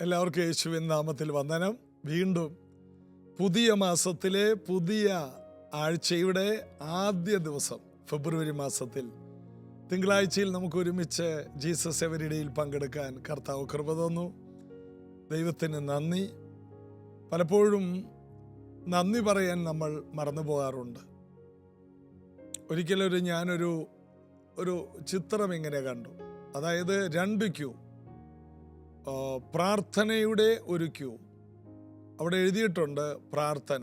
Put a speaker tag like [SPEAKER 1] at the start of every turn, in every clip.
[SPEAKER 1] എല്ലാവർക്കും യേശുവിൻ നാമത്തിൽ വന്ദനം. വീണ്ടും പുതിയ മാസത്തിലെ പുതിയ ആഴ്ചയുടെ ആദ്യ ദിവസം ഫെബ്രുവരി മാസത്തിൽ തിങ്കളാഴ്ചയിൽ നമുക്ക് ഒരുമിച്ച് ജീസസ് എവരിഡേയിൽ പങ്കെടുക്കാൻ കർത്താവ് കൃപ തന്നു. ദൈവത്തിന് നന്ദി. പലപ്പോഴും നന്ദി പറയാൻ നമ്മൾ മറന്നു പോകാറുണ്ട്. ഒരിക്കലൊരു ഞാനൊരു ചിത്രം ഇങ്ങനെ കണ്ടു. അതായത് 2 ക്യൂ, പ്രാർത്ഥനയുടെ ഒരു ക്യൂ. അവിടെ എഴുതിയിട്ടുണ്ട് പ്രാർത്ഥന,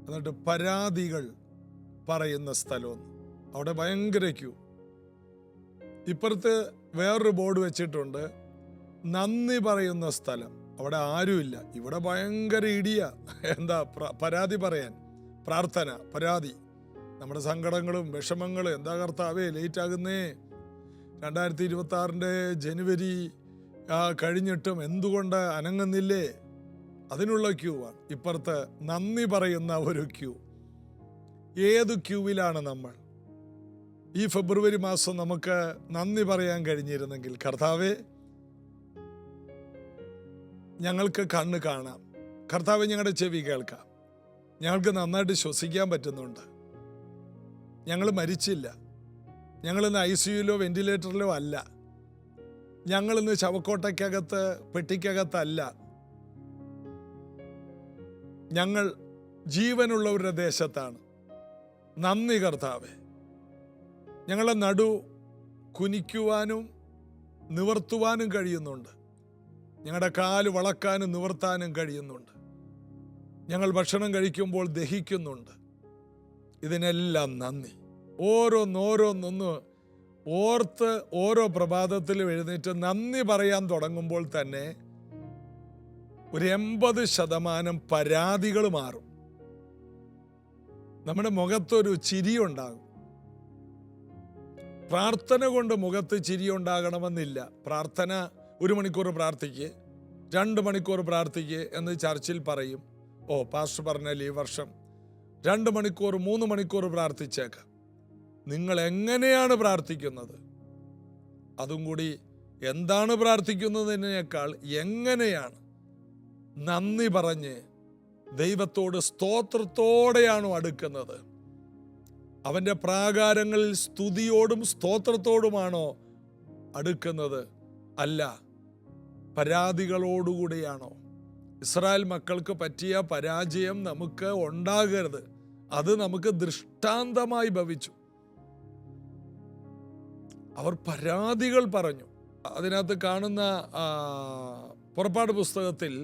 [SPEAKER 1] എന്നിട്ട് പരാതികൾ പറയുന്ന സ്ഥലമൊന്ന്. അവിടെ ഭയങ്കര ക്യൂ. ഇപ്പുറത്ത് വേറൊരു ബോർഡ് വെച്ചിട്ടുണ്ട് നന്ദി പറയുന്ന സ്ഥലം. അവിടെ ആരുമില്ല. ഇവിടെ ഭയങ്കര ഇടിയ. എന്താ പരാതി പറയാൻ? പ്രാർത്ഥന, പരാതി, നമ്മുടെ സങ്കടങ്ങളും വിഷമങ്ങളും. എന്താ കർത്താവേ ലേറ്റ് ആകുന്നേ, 2026 ജനുവരി കഴിഞ്ഞിട്ടും എന്തുകൊണ്ട് അനങ്ങുന്നില്ലേ? അതിനുള്ള ക്യൂ ആണ്. ഇപ്പുറത്ത് നന്ദി പറയുന്ന ഒരു ക്യൂ. ഏത് ക്യൂവിലാണ് നമ്മൾ? ഈ ഫെബ്രുവരി മാസം നമുക്ക് നന്ദി പറയാൻ കഴിഞ്ഞിരുന്നെങ്കിൽ, കർത്താവേ ഞങ്ങൾക്ക് കണ്ണ് കാണാം, കർത്താവേ ഞങ്ങളുടെ ചെവി കേൾക്കാം, ഞങ്ങൾക്ക് നന്നായിട്ട് ശ്വസിക്കാൻ പറ്റുന്നുണ്ട്, ഞങ്ങൾ മരിച്ചില്ല, ഞങ്ങളിന്ന് ICUയിലോ വെന്റിലേറ്ററിലോ അല്ല, ഞങ്ങളിന്ന് ശവക്കോട്ടയ്ക്കകത്ത് പെട്ടിക്കകത്തല്ല, ഞങ്ങൾ ജീവനുള്ളവരുടെ ദേശത്താണ്. നന്ദി കർത്താവേ. ഞങ്ങളെ നടു കുനിക്കുവാനും നിവർത്തുവാനും കഴിയുന്നുണ്ട്, ഞങ്ങളുടെ കാല് വളക്കാനും നിവർത്താനും കഴിയുന്നുണ്ട്, ഞങ്ങൾ ഭക്ഷണം കഴിക്കുമ്പോൾ ദഹിക്കുന്നുണ്ട്. ഇതിനെല്ലാം നന്ദി. ഓരോന്നോരോന്നൊന്ന് ഓർത്ത് ഓരോ പ്രഭാതത്തിലും എഴുന്നേറ്റ് നന്ദി പറയാൻ തുടങ്ങുമ്പോൾ തന്നെ ഒരു 80% പരാതികൾ മാറും. നമ്മുടെ മുഖത്തൊരു ചിരിയുണ്ടാകും. പ്രാർത്ഥന കൊണ്ട് മുഖത്ത് ചിരി ഉണ്ടാകണമെന്നില്ല. പ്രാർത്ഥന 1 മണിക്കൂർ പ്രാർത്ഥിക്കുക, 2 മണിക്കൂർ പ്രാർത്ഥിക്കുക എന്ന് ചർച്ചിൽ പറയും. പാസ്റ്റർ പറഞ്ഞാൽ ഈ വർഷം 2 മണിക്കൂർ 3 മണിക്കൂർ പ്രാർത്ഥിച്ചേക്കാം. നിങ്ങൾ എങ്ങനെയാണ് പ്രാർത്ഥിക്കുന്നത്? അതും കൂടി എന്താണ് പ്രാർത്ഥിക്കുന്നതിനേക്കാൾ എങ്ങനെയാണ് നന്ദി പറഞ്ഞ് ദൈവത്തോട് സ്തോത്രത്തോടെയാണോ അടുക്കുന്നത്? അവൻ്റെ പ്രാകാരങ്ങളിൽ സ്തുതിയോടും സ്തോത്രത്തോടുമാണോ അടുക്കുന്നത്? അല്ല, പരാതികളോടുകൂടിയാണോ? ഇസ്രായേൽ മക്കൾക്ക് പറ്റിയ പരാജയം നമുക്ക് ഉണ്ടാകരുത്. അത് നമുക്ക് ദൃഷ്ടാന്തമായി ഭവിച്ചു. അവർ പരാതികൾ പറഞ്ഞു. അതിനകത്ത് കാണുന്ന പുറപ്പാട് പുസ്തകത്തിൽ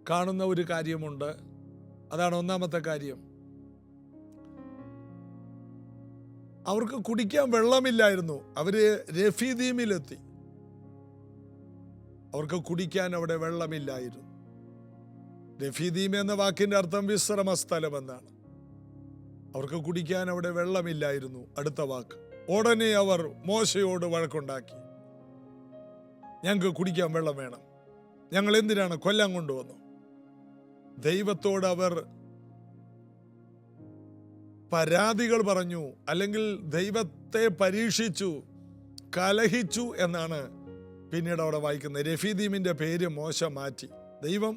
[SPEAKER 1] കാണുന്ന ഒരു കാര്യമുണ്ട്. അതാണ് ഒന്നാമത്തെ കാര്യം. അവർക്ക് കുടിക്കാൻ വെള്ളമില്ലായിരുന്നു. അവര് രഫീദീമിലെത്തി. അവർക്ക് കുടിക്കാൻ അവിടെ വെള്ളമില്ലായിരുന്നു. രഫീദീം എന്ന വാക്കിന്റെ അർത്ഥം വിശ്രമ സ്ഥലം എന്നാണ്. അവർക്ക് കുടിക്കാൻ അവിടെ വെള്ളമില്ലായിരുന്നു. അടുത്ത വാക്ക്. ഉടനെ അവർ മോശയോട് വഴക്കുണ്ടാക്കി. ഞങ്ങൾക്ക് കുടിക്കാൻ വെള്ളം വേണം, ഞങ്ങൾ എന്തിനാണ് കൊല്ലാൻ കൊണ്ടുവന്നു? ദൈവത്തോട് അവർ പരാതികൾ പറഞ്ഞു, അല്ലെങ്കിൽ ദൈവത്തെ പരീക്ഷിച്ചു, കലഹിച്ചു എന്നാണ് പിന്നീട് അവിടെ വായിക്കുന്നത്. രഫീദീമിന്റെ പേര് മോശ മാറ്റി. ദൈവം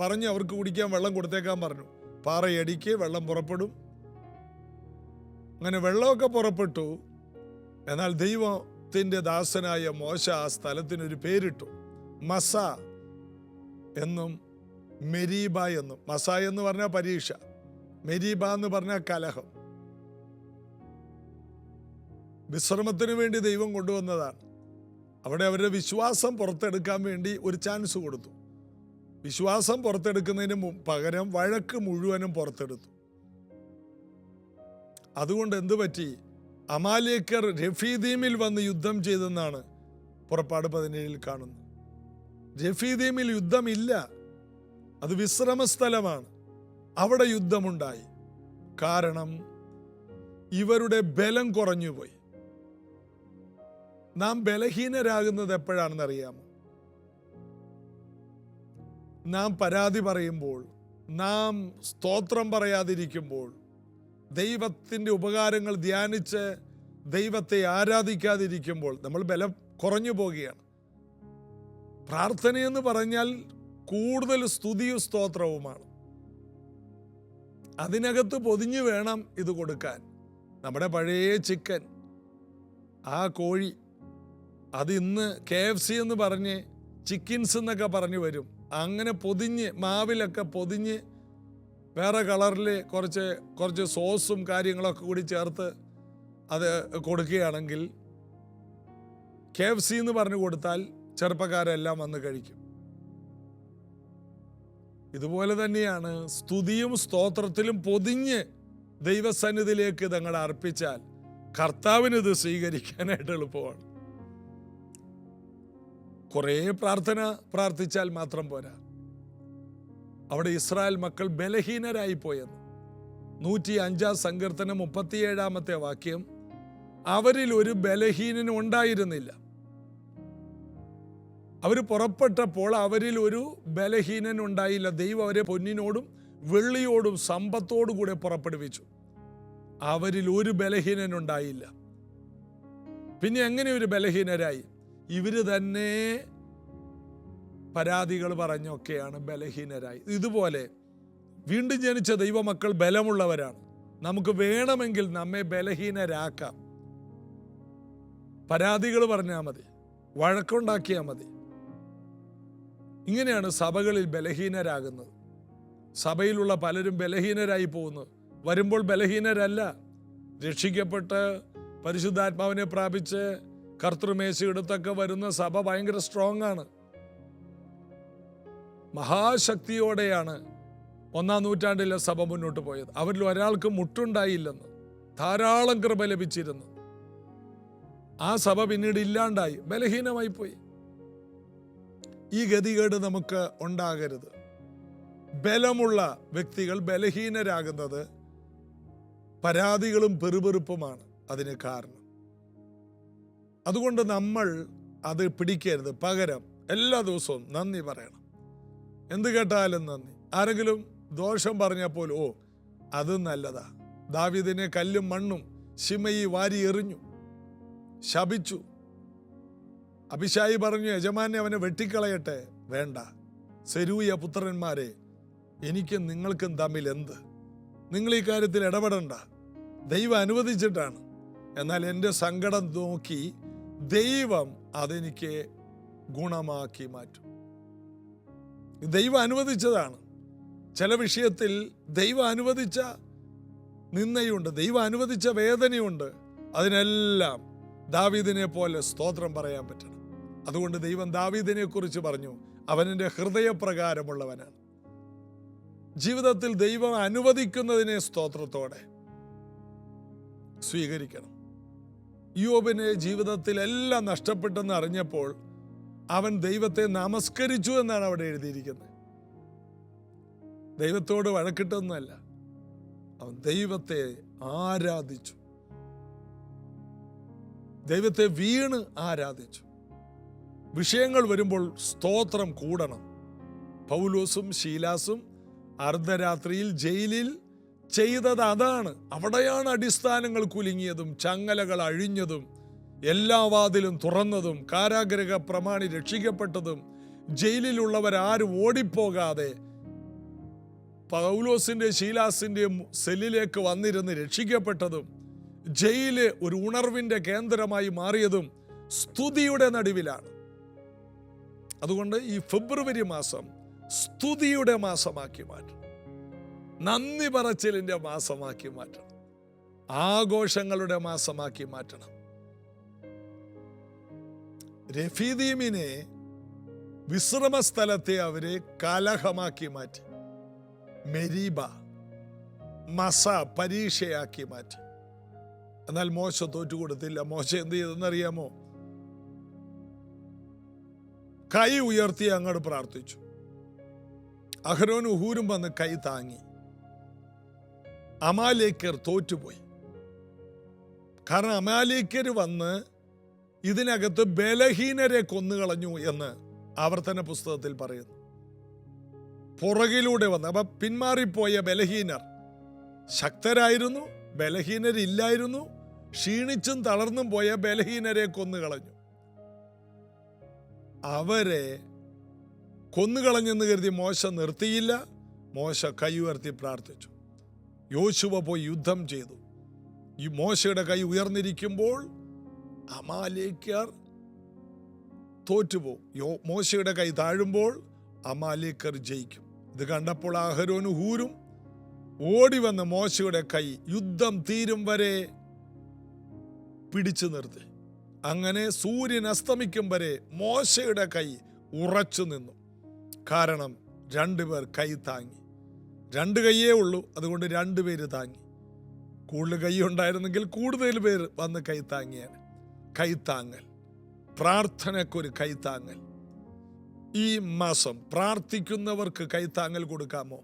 [SPEAKER 1] പറഞ്ഞു അവർക്ക് കുടിക്കാൻ വെള്ളം കൊടുത്തേക്കാൻ പറഞ്ഞു. പാറയടിക്ക് വെള്ളം പുറപ്പെടും. അങ്ങനെ വെള്ളമൊക്കെ പുറപ്പെട്ടു. എന്നാൽ ദൈവത്തിൻ്റെ ദാസനായ മോശ ആ സ്ഥലത്തിനൊരു പേരിട്ടു. മസ എന്നും മെരീബ എന്നും. മസ എന്ന് പറഞ്ഞാൽ പരീക്ഷ, മെരീബ എന്ന് പറഞ്ഞാൽ കലഹം. വിശ്രമത്തിന് വേണ്ടി ദൈവം കൊണ്ടുവന്നതാണ്. അവിടെ അവരുടെ വിശ്വാസം പുറത്തെടുക്കാൻ വേണ്ടി ഒരു ചാൻസ് കൊടുത്തു. വിശ്വാസം പുറത്തെടുക്കുന്നതിന് പകരം വഴക്ക് മുഴുവനും പുറത്തെടുത്തു. അതുകൊണ്ട് എന്തു പറ്റി? അമാലേക്കർ രഫീദീമിൽ വന്ന് യുദ്ധം ചെയ്തെന്നാണ് പുറപ്പാട് 17 കാണുന്നത്. രഫീദീമിൽ യുദ്ധമില്ല, അത് വിശ്രമ സ്ഥലമാണ്. അവിടെ യുദ്ധമുണ്ടായി. കാരണം ഇവരുടെ ബലം കുറഞ്ഞുപോയി. നാം ബലഹീനരാകുന്നത് എപ്പോഴാണെന്ന് അറിയാമോ? നാം പരാതി പറയുമ്പോൾ, നാം സ്തോത്രം പറയാതിരിക്കുമ്പോൾ, ദൈവത്തിൻ്റെ ഉപകാരങ്ങൾ ധ്യാനിച്ച് ദൈവത്തെ ആരാധിക്കാതിരിക്കുമ്പോൾ നമ്മൾ ബലം കുറഞ്ഞു പോവുകയാണ്. പ്രാർത്ഥനയെന്ന് പറഞ്ഞാൽ കൂടുതൽ സ്തുതിയും സ്തോത്രവുമാണ്. അതിനകത്ത് പൊതിഞ്ഞു വേണം ഇത് കൊടുക്കാൻ. നമ്മുടെ പഴയ ചിക്കൻ, ആ കോഴി, അത് ഇന്ന് KFC എന്ന് പറഞ്ഞ് ചിക്കിൻസ് എന്നൊക്കെ പറഞ്ഞു വരും. അങ്ങനെ പൊതിഞ്ഞ് മാവിലൊക്കെ പൊതിഞ്ഞ് വേറെ കളറിൽ കുറച്ച് സോസും കാര്യങ്ങളൊക്കെ കൂടി ചേർത്ത് അത് കൊടുക്കുകയാണെങ്കിൽ KFC എന്ന് പറഞ്ഞു കൊടുത്താൽ ചെറുപ്പക്കാരെല്ലാം വന്ന് കഴിക്കും. ഇതുപോലെ തന്നെയാണ് സ്തുതിയും സ്തോത്രത്തിലും പൊതിഞ്ഞ് ദൈവസന്നിധിയിലേക്ക് ഇതങ്ങൾ അർപ്പിച്ചാൽ കർത്താവിന് ഇത് സ്വീകരിക്കാനായിട്ട് എളുപ്പമാണ്. കുറേ പ്രാർത്ഥിച്ചാൽ മാത്രം പോരാ. അവിടെ ഇസ്രായേൽ മക്കൾ ബലഹീനരായി പോയെന്ന് 105 സങ്കീർത്തനം 37 വാക്യം, അവരിൽ ഒരു ബലഹീനനും ഉണ്ടായിരുന്നില്ല. അവർ പുറപ്പെട്ടപ്പോൾ അവരിൽ ഒരു ബലഹീനൻ ഉണ്ടായില്ല. ദൈവം അവരെ പൊന്നിനോടും വെള്ളിയോടും സമ്പത്തോടു കൂടെ പുറപ്പെടുവിച്ചു. അവരിൽ ഒരു ബലഹീനൻ ഉണ്ടായില്ല. പിന്നെ എങ്ങനെ ഒരു ബലഹീനരായി? ഇവര് തന്നെ പരാതികൾ പറഞ്ഞൊക്കെയാണ് ബലഹീനരായി. ഇതുപോലെ വീണ്ടും ജനിച്ച ദൈവമക്കൾ ബലമുള്ളവരാണ്. നമുക്ക് വേണമെങ്കിൽ നമ്മെ ബലഹീനരാക്കാം. പരാതികൾ പറഞ്ഞാൽ മതി, വഴക്കുണ്ടാക്കിയാൽ മതി. ഇങ്ങനെയാണ് സഭകളിൽ ബലഹീനരാകുന്നത്. സഭയിലുള്ള പലരും ബലഹീനരായി പോകുന്നത്. വരുമ്പോൾ ബലഹീനരല്ല, രക്ഷിക്കപ്പെട്ട് പരിശുദ്ധാത്മാവിനെ പ്രാപിച്ച് കർത്തൃമേശയെടുത്തൊക്കെ വരുന്ന സഭ ഭയങ്കര സ്ട്രോങ് ആണ്. മഹാശക്തിയോടെയാണ് 1-ാം നൂറ്റാണ്ടിലെ സഭ മുന്നോട്ട് പോയത്. അവരിൽ ഒരാൾക്ക് മുട്ടുണ്ടായില്ലെന്ന്, ധാരാളം കൃപ ലഭിച്ചിരുന്നു. ആ സഭ പിന്നീട് ഇല്ലാണ്ടായി, ബലഹീനമായി പോയി. ഈ ഗതികേട് നമുക്ക് ഉണ്ടാകരുത്. ബലമുള്ള വ്യക്തികൾ ബലഹീനരാകുന്നത് പരാതികളും പെറുപെറുപ്പുമാണ് അതിന് കാരണം. അതുകൊണ്ട് നമ്മൾ അത് പിടിക്കരുത്. പകരം എല്ലാ ദിവസവും നന്ദി പറയണം. എന്ത് കേട്ടാലും നന്ദി. ആരെങ്കിലും ദോഷം പറഞ്ഞപ്പോൾ അത് നല്ലതാ. ദാവീദിനെ കല്ലും മണ്ണും ശിമയി വാരി എറിഞ്ഞു, ശപിച്ചു. അബിശായി പറഞ്ഞു, യജമാനെ അവനെ വെട്ടിക്കളയട്ടെ. വേണ്ട, സെരൂയ പുത്രന്മാരെ, എനിക്കും നിങ്ങൾക്കും തമ്മിൽ എന്ത്? നിങ്ങൾ ഈ കാര്യത്തിൽ ഇടപെടണ്ട. ദൈവം അനുവദിച്ചിട്ടാണ്. എന്നാൽ എൻ്റെ സങ്കടം നോക്കി ദൈവം അതെനിക്ക് ഗുണമാക്കി മാറ്റും. ദൈവം അനുവദിച്ചതാണ്. ചില വിഷയത്തിൽ ദൈവം അനുവദിച്ച നിന്ദയുണ്ട്, ദൈവം അനുവദിച്ച വേദനയുണ്ട്. അതിനെല്ലാം ദാവീദിനെ പോലെ സ്തോത്രം പറയാൻ പറ്റണം. അതുകൊണ്ട് ദൈവം ദാവീദിനെ കുറിച്ച് പറഞ്ഞു, അവനെൻ്റെ ഹൃദയപ്രകാരമുള്ളവനാണ്. ജീവിതത്തിൽ ദൈവം അനുവദിക്കുന്നതിനെ സ്തോത്രത്തോടെ സ്വീകരിക്കണം. യോബിന് ജീവിതത്തിൽ എല്ലാം നഷ്ടപ്പെട്ടെന്ന് അറിഞ്ഞപ്പോൾ അവൻ ദൈവത്തെ നമസ്കരിച്ചു എന്നാണ് അവിടെ എഴുതിയിരിക്കുന്നത്. ദൈവത്തോട് വഴക്കിട്ടൊന്നുമല്ല, അവൻ ദൈവത്തെ ആരാധിച്ചു. ദൈവത്തെ വീണ് ആരാധിച്ചു. വിഷയങ്ങൾ വരുമ്പോൾ സ്തോത്രം കൂടണം. പൗലോസും ശീലാസും അർദ്ധരാത്രിയിൽ ജയിലിൽ ചെയ്തത് അതാണ്. അവിടെയാണ് അടിസ്ഥാനങ്ങൾ കുലുങ്ങിയതും ചങ്ങലകൾ അഴിഞ്ഞതും എല്ലാ വാതിലും തുറന്നതും കാരാഗ്രഹ പ്രമാണി രക്ഷിക്കപ്പെട്ടതും ജയിലിലുള്ളവരാരും ഓടിപ്പോകാതെ പൗലോസിന്റെ ശീലാസിന്റെയും സെല്ലിലേക്ക് വന്നിരുന്ന് രക്ഷിക്കപ്പെട്ടതും ജയില് ഒരു ഉണർവിന്റെ കേന്ദ്രമായി മാറിയതും സ്തുതിയുടെ നടുവിലാണ്. അതുകൊണ്ട് ഈ ഫെബ്രുവരി മാസം സ്തുതിയുടെ മാസമാക്കി മാറ്റണം. നന്ദി പറച്ചിലിന്റെ മാസമാക്കി മാറ്റണം. ആഘോഷങ്ങളുടെ മാസമാക്കി മാറ്റണം. രഫീദീമിനെ വിശ്രമ സ്ഥലത്തെ അവരെ കലഹമാക്കി മാറ്റി. മെരീബ, മസ പരീക്ഷയാക്കി മാറ്റി. എന്നാൽ മോശ തോറ്റുകൊടുത്തില്ല. മോശ എന്ത് ചെയ്തെന്നറിയാമോ? കൈ ഉയർത്തി അങ്ങോട്ട് പ്രാർത്ഥിച്ചു. അഹരോനും ഹൂരും വന്ന് കൈ താങ്ങി. അമാലേക്കർ തോറ്റുപോയി. കാരണം അമാലേക്കർ വന്ന് ഇതിനകത്ത് ബലഹീനരെ കൊന്നുകളഞ്ഞു എന്ന് ആവർത്തന പുസ്തകത്തിൽ പറയുന്നു. പുറകിലൂടെ വന്ന്, അപ്പൊ പിന്മാറിപ്പോയ ബലഹീനർ ശക്തരായിരുന്നു, ബലഹീനരില്ലായിരുന്നു. ക്ഷീണിച്ചും തളർന്നും പോയ ബലഹീനരെ കൊന്നുകളഞ്ഞു. അവരെ കൊന്നുകളഞ്ഞെന്ന് കരുതി മോശ നിർത്തിയില്ല. മോശ കൈ ഉയർത്തി പ്രാർത്ഥിച്ചു. യോശുവ പോയി യുദ്ധം ചെയ്തു. ഈ മോശയുടെ കൈ ഉയർന്നിരിക്കുമ്പോൾ അമാലേക്യർ തോറ്റുപോകും. മോശയുടെ കൈ താഴുമ്പോൾ അമാലേക്യർ ജയിക്കും. ഇത് കണ്ടപ്പോൾ അഹരോനും ഹൂരും ഓടി വന്ന് മോശയുടെ കൈ യുദ്ധം തീരും വരെ പിടിച്ചു നിർത്തി. അങ്ങനെ സൂര്യൻ അസ്തമിക്കും വരെ മോശയുടെ കൈ ഉറച്ചു നിന്നു. കാരണം രണ്ടുപേർ കൈ താങ്ങി. 2 കൈയേ ഉള്ളൂ, അതുകൊണ്ട് 2 പേര് താങ്ങി. കൂടുതൽ കൈ ഉണ്ടായിരുന്നെങ്കിൽ കൂടുതൽ പേർ വന്ന് കൈ താങ്ങിയാണ്. കൈത്താങ്ങൽ, പ്രാർത്ഥനയ്ക്കൊരു കൈത്താങ്ങൽ. ഈ മാസം പ്രാർത്ഥിക്കുന്നവർക്ക് കൈത്താങ്ങൽ കൊടുക്കാമോ?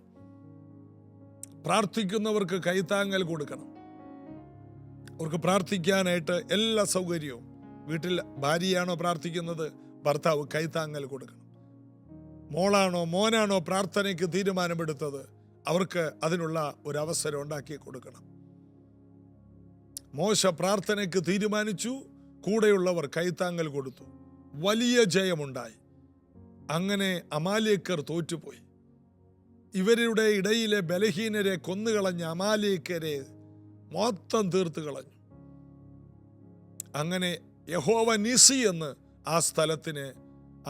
[SPEAKER 1] പ്രാർത്ഥിക്കുന്നവർക്ക് കൈത്താങ്ങൽ കൊടുക്കണം. അവർക്ക് പ്രാർത്ഥിക്കാനായിട്ട് എല്ലാ സൗകര്യവും. വീട്ടിൽ ഭാര്യയാണോ പ്രാർത്ഥിക്കുന്നത്, ഭർത്താവ് കൈത്താങ്ങൽ കൊടുക്കണം. മോളാണോ മോനാണോ പ്രാർത്ഥനയ്ക്ക് തീരുമാനമെടുത്തത്, അവർക്ക് അതിനുള്ള ഒരു അവസരം ഉണ്ടാക്കി കൊടുക്കണം. മോശ പ്രാർത്ഥനയ്ക്ക് തീരുമാനിച്ചു, കൂടെയുള്ളവർ കൈത്താങ്ങൽ കൊടുത്തു. വലിയ ജയമുണ്ടായി. അങ്ങനെ അമാലേക്യർ തോറ്റുപോയി. ഇവരുടെ ഇടയിലെ ബലഹീനരെ കൊന്നുകളഞ്ഞ അമാലേക്യരെ മൊത്തം തീർത്തു കളഞ്ഞു. അങ്ങനെ യഹോവ നിസി എന്ന് ആ സ്ഥലത്തിന്,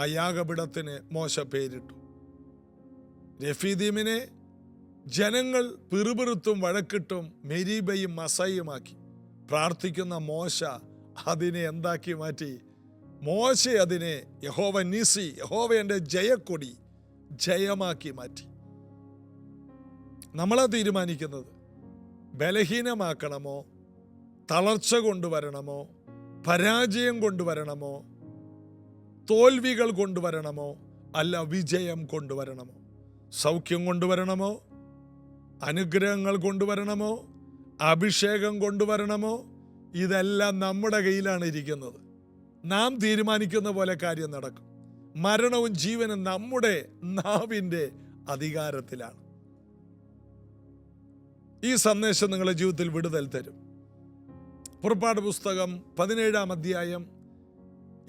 [SPEAKER 1] ആ യാഗപീഠത്തിന് മോശ പേരിട്ടു. രഫീദീമിനെ ജനങ്ങൾ പിറുപിറുത്തും വഴക്കിട്ടും മെരീബയും മസയുമാക്കി. പ്രാർത്ഥിക്കുന്ന മോശ അതിനെ എന്താക്കി മാറ്റി? മോശ അതിനെ യഹോവ നിസി, യഹോവ എൻ്റെ ജയക്കൊടി, ജയമാക്കി മാറ്റി. നമ്മളാ തീരുമാനിക്കുന്നത്. ബലഹീനമാക്കണമോ, തളർച്ച കൊണ്ടുവരണമോ, പരാജയം കൊണ്ടുവരണമോ, തോൽവികൾ കൊണ്ടുവരണമോ, അല്ല വിജയം കൊണ്ടുവരണമോ, സൗഖ്യം കൊണ്ടുവരണമോ, അനുഗ്രഹങ്ങൾ കൊണ്ടുവരണമോ, അഭിഷേകം കൊണ്ടുവരണമോ, ഇതെല്ലാം നമ്മുടെ കയ്യിലാണ് ഇരിക്കുന്നത്. നാം തീരുമാനിക്കുന്ന പോലെ കാര്യം നടക്കും. മരണവും ജീവനും നമ്മുടെ നാവിൻ്റെ അധികാരത്തിലാണ്. ഈ സന്ദേശം നിങ്ങളുടെ ജീവിതത്തിൽ വിടുതൽ തരും. പുറപ്പാട് പുസ്തകം 17-ാം അധ്യായം.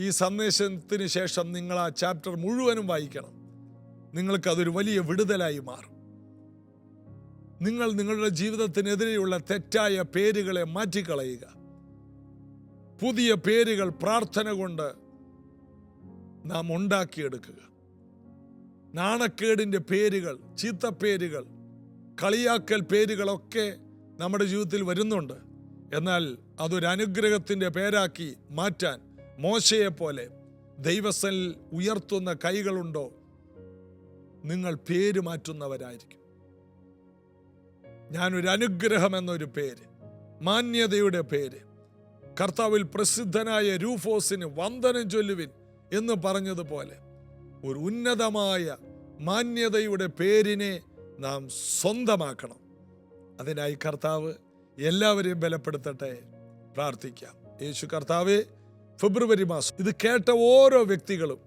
[SPEAKER 1] ഈ സന്ദേശത്തിന് ശേഷം നിങ്ങൾ ആ ചാപ്റ്റർ മുഴുവനും വായിക്കണം. നിങ്ങൾക്കതൊരു വലിയ വിടുതലായി മാറും. നിങ്ങൾ നിങ്ങളുടെ ജീവിതത്തിനെതിരെയുള്ള തെറ്റായ പേരുകളെ മാറ്റിക്കളയുക. പുതിയ പേരുകൾ പ്രാർത്ഥന കൊണ്ട് നാം ഉണ്ടാക്കിയെടുക്കുക. നാണക്കേടിൻ്റെ പേരുകൾ, ചീത്തപ്പേരുകൾ, കളിയാക്കൽ പേരുകളൊക്കെ നമ്മുടെ ജീവിതത്തിൽ വരുന്നുണ്ട്. എന്നാൽ അതൊരു അനുഗ്രഹത്തിൻ്റെ പേരാക്കി മാറ്റാൻ മോശയെ പോലെ ദൈവസനിൽ ഉയർത്തുന്ന കൈകളുണ്ടോ, നിങ്ങൾ പേര് മാറ്റുന്നവരായിരിക്കും. ഞാനൊരു അനുഗ്രഹം എന്നൊരു പേര്, മാന്യതയുടെ പേര്, കർത്താവിൽ പ്രസിദ്ധനായ രൂഫോസിന് വന്ദനം ചൊല്ലുവിൻ എന്ന് പറഞ്ഞതുപോലെ ഒരു ഉന്നതമായ മാന്യതയുടെ പേരിനെ നാം സ്വന്തമാക്കണം. അതിനായി കർത്താവ് എല്ലാവരെയും ബലപ്പെടുത്തട്ടെ. പ്രാർത്ഥിക്കാം. യേശു കർത്താവേ, ഫെബ്രുവരി മാസം ഇത് കേട്ട ഓരോ വ്യക്തികളും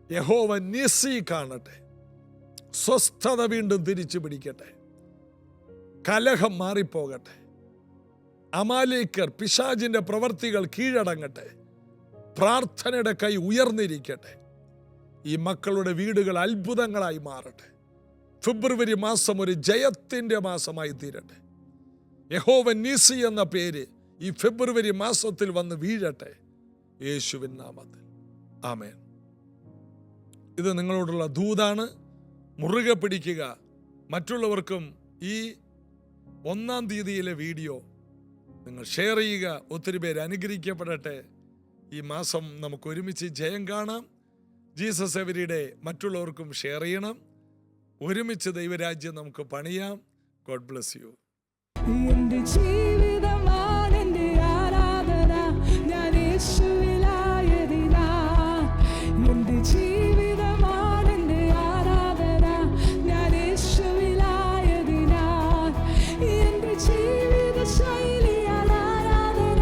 [SPEAKER 1] യഹോവ നിസി കാണട്ടെ. സ്വസ്ഥത വീണ്ടും തിരിച്ചു പിടിക്കട്ടെ. കലഹം മാറിപ്പോകട്ടെ. അമാലേക്യർ, പിശാചിന്റെ പ്രവർത്തികൾ കീഴടങ്ങട്ടെ. പ്രാർത്ഥനയുടെ കൈ ഉയർന്നിരിക്കട്ടെ. ഈ മക്കളുടെ വീടുകൾ അത്ഭുതങ്ങളായി മാറട്ടെ. ഫെബ്രുവരി മാസം ഒരു ജയത്തിൻ്റെ മാസമായി തീരട്ടെ. യഹോവ നിസി എന്ന പേര് ഈ ഫെബ്രുവരി മാസത്തിൽ വന്ന് വീഴട്ടെ. യേശുവിൻ നാമത്തിൽ ആമേൻ. ഇത് നിങ്ങളോടുള്ള ദൂതാണ്. മുറുകെ പിടിക്കുക. മറ്റുള്ളവർക്കും ഈ 1-ാം തീയതിയിലെ വീഡിയോ നിങ്ങൾ ഷെയർ ചെയ്യുക. ഒത്തിരി പേര് അനുഗ്രഹിക്കപ്പെടട്ടെ. ഈ മാസം നമുക്ക് ഒരുമിച്ച് ജയം കാണാം. ജീസസ് എവരിഡേ മറ്റുള്ളവർക്കും ഷെയർ ചെയ്യണം. ഒരുമിച്ച് ദൈവരാജ്യം നമുക്ക് പണിയാം. God bless you.
[SPEAKER 2] എന്റെ ജീവിതമാണ് എന്റെ ആരാധന, ഞാൻ യേശുവിലായതിനാ. എന്റെ ജീവിതമാണ് എന്റെ ആരാധന, ഞാൻ യേശുവിലായതിനാ. എന്റെ ജീവിത ശൈലിയാണ് ആരാധന,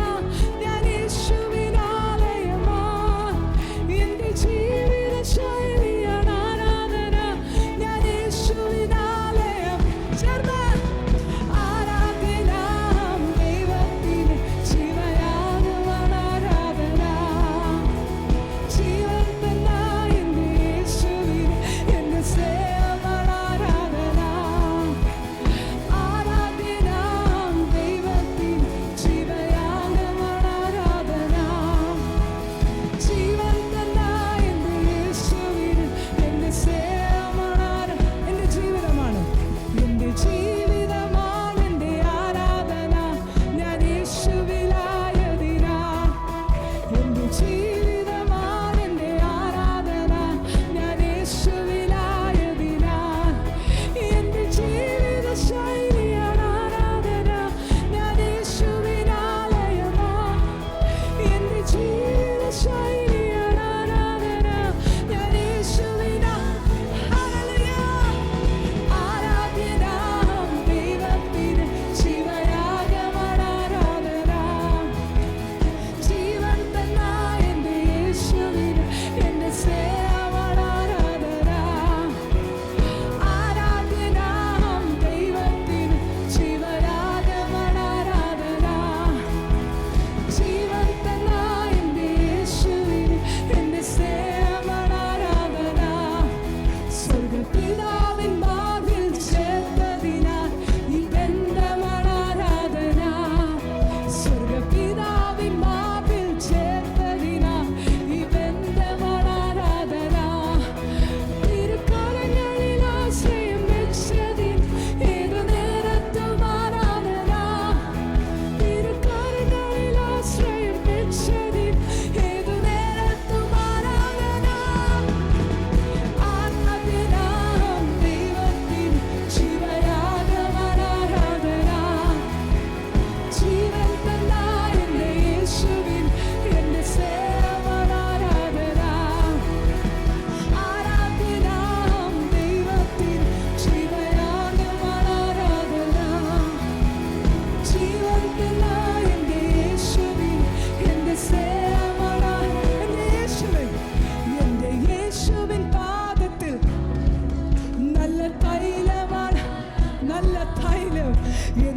[SPEAKER 2] ഞാൻ യേശുവിനാലയമാ. എന്റെ ജീവിത ശൈലിയാണ് ആരാധന, ഞാൻ യേശുവിനാലയം. ചേർന്ന് ആരാധന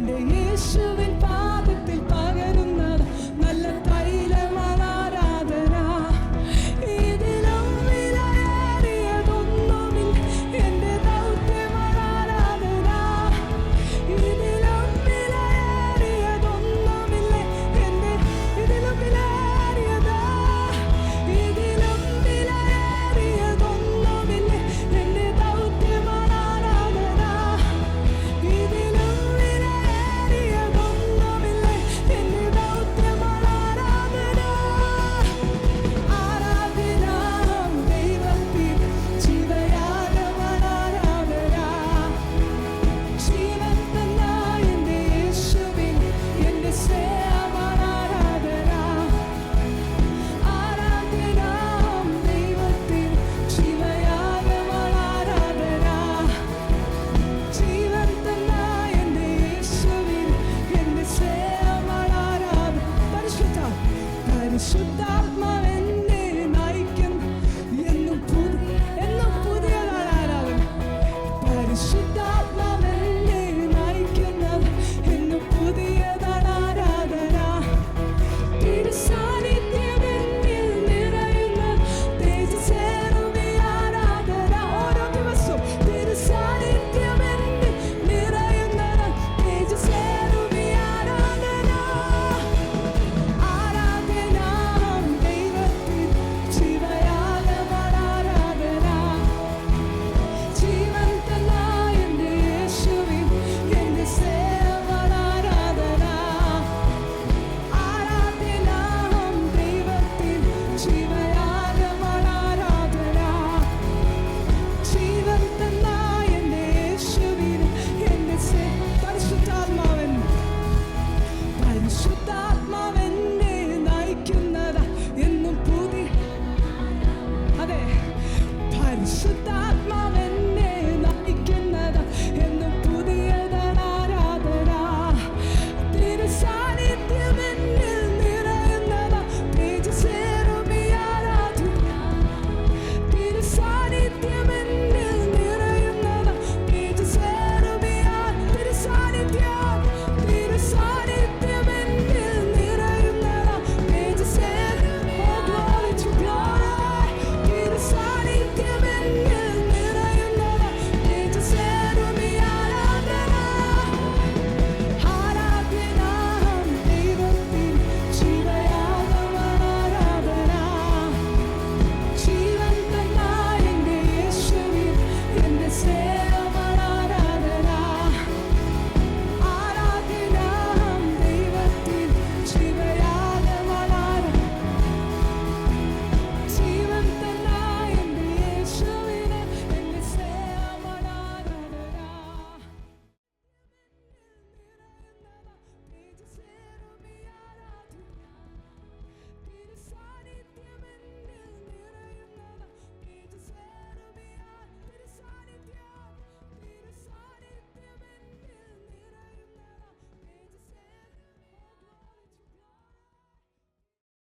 [SPEAKER 2] എൻ്റെ യേശുവിൻ